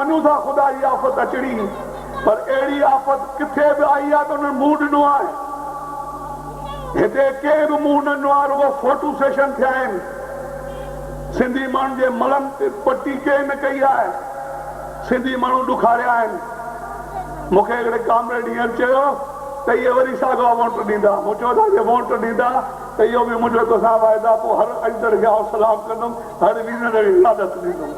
मनु था खुदा जी आफ़त अचणी, पर अहिड़ी आफ़त किथे बि आई आहे त उन्हनि मुंहुं ॾिनो आहे। हिते कंहिं बि मुंहुं न ॾिनो आहे, रुगो फोटो सेशन थिया आहिनि। सिंधी माण्हुनि जे मलनि ते पटी कंहिं न कई आहे, सिंधी माण्हू ॾुखारिया आहिनि। मूंखे हिकिड़े कामरेड हींअर चयो त इहे वरी साॻा वोट ॾींदा। मूं चयो था जे वोट ॾींदा त इहो बि मुंहिंजो तोसां वाइदा, पोइ हर अजदर खे आउं सलाम कंदुमि, हर वीज़र खे इजाज़त ॾींदुमि।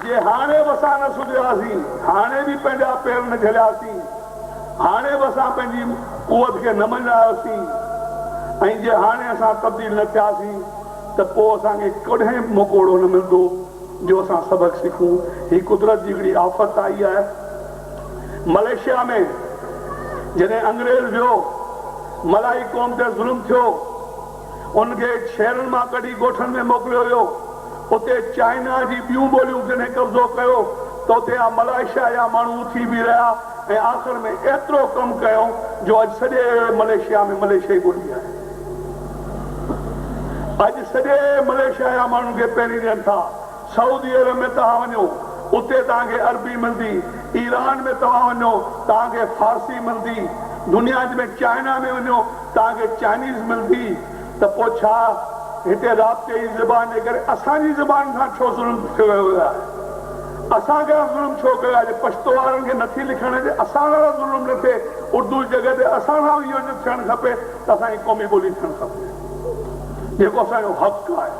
जे हाणे बि असां न सुधियासीं, हाणे बि पंहिंजा पेर न झलियासीं, हाणे बि असां पंहिंजी कुवत खे न मञायोसीं, ऐं जे हाणे असां तब्दील न थियासीं त पोइ असांखे कॾहिं मौक़ो न मिलंदो जो असां सबक सिखूं। ही कुदरत जी हिकिड़ी आफ़त आई आहे। मलेशिया में जॾहिं अंग्रेज़ वियो, मलाई क़ौम ते ज़ुल्म थियो, उनखे शहरनि मां कढी ॻोठनि में मोकिलियो वियो। उते चाइना जी ॿियूं ॿोलियूं जॾहिं कब्ज़ो कयो त उते मलेशिया जा माण्हू उथी बि रहिया ऐं आख़िर में एतिरो कमु कयो जो अॼु सॼे मलेशिया में मलेशियाई ॿोली आहे। अॼु सॼे मलेशिया जा माण्हुनि खे पहिरीं ॾियनि था। सऊदी अरब में तव्हां वञो, उते तव्हांखे अरबी मिलंदी। ईरान में तव्हां वञो, तव्हांखे फारसी मिलंदी। दुनिया में चाइना में वञो, तव्हांखे चाइनीज़ मिलंदी। त पोइ छा हिते राब्ते जी ज़बान जे करे असांजी ज़बान खां छो ज़ुल्म कयो वियो आहे? असांखे ज़ुल्म छो कयो आहे? पछतो वारनि खे नथी लिखण जे असां सां ज़ुल्म न थिए, उर्दू जी जॻह ते असां सां इहो न थियणु खपे त असांजी क़ौमी ॿोली थियणु खपे, जेको असांजो हक़ु आहे,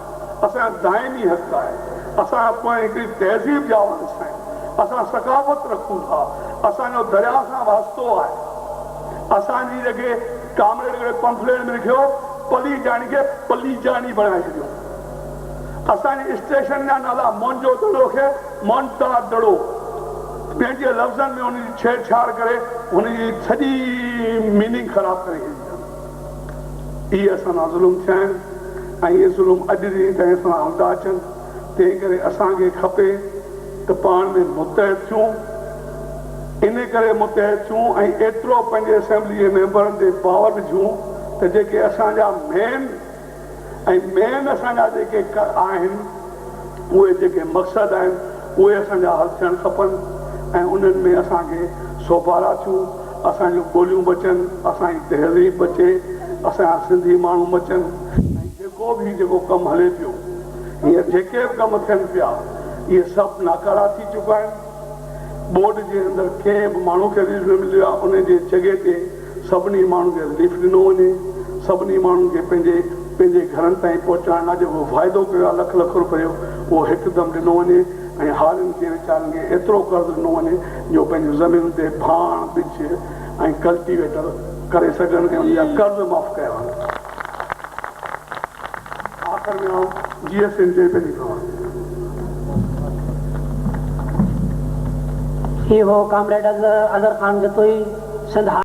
असांजो दाइमी हक़ु आहे। असां पोइ हिकिड़ी तहज़ीब जा वारिस आहियूं, असां सकाफ़त रखूं था, असांजो दरिया सां वास्तो आहे। असांजी जेके कामरेड हिकिड़े पंफलेट में लिखियो, पली जानी खे पली जानी बणाए छॾियो। असांजे स्टेशन जा नाला मोनजो दड़ो खे मोनता दड़ो, पंहिंजे लफ़्ज़नि में हुनजी छेड़छाड़ करे हुनजी सॼी मीनिंग ख़राब करे छॾी। इहे असां सां ज़ुल्म थिया आहिनि ऐं इहे ज़ुल्म अॼु ॾींहं ताईं असां हलंदा अचनि। तंहिं करे असांखे खपे त पाण में मुतहद थियूं, इन करे मुतहद थियूं ऐं एतिरो पंहिंजे असेंबली जे मेंबरनि ते पावर विझूं त जेके असांजा मेन असांजा जेके आहिनि, उहे जेके मक़सद आहिनि उहे असांजा हल थियणु खपनि ऐं उन्हनि में असांखे सोपारा थियूं, असांजूं ॿोलियूं बचनि, असांजी तहज़ीब बचे, असांजा सिंधी माण्हू बचनि। ऐं जेको कमु हले पियो, हीअं जेके बि कम थियनि पिया, इहे सभु नाकारा थी चुका आहिनि। बोर्ड जे अंदरि कंहिं बि माण्हू खे रिलीफ न मिलियो आहे, उन जे जॻह ते सभिनी माण्हुनि खे रिलीफ ॾिनो वञे। सभिनी माण्हुनि खे पंहिंजे घरनि ताईं पहुचाइण लाइ जेको फ़ाइदो कयो आहे लख लख रुपयो, उहो हिकदमि ॾिनो वञे ऐं हारियुनि खे वीचारनि खे एतिरो कर्ज़ु ॾिनो वञे जो पंहिंजी ज़मीन ते भाण ॿिज ऐं कल्टीवेटर करे सघनि ऐं उनजा कर्ज़ माफ़ कया वञनि। आख़िर में आउं GSN जे पंहिंजी खबर ही हो कामरेड अज़हर ख़ान जतोई सिंध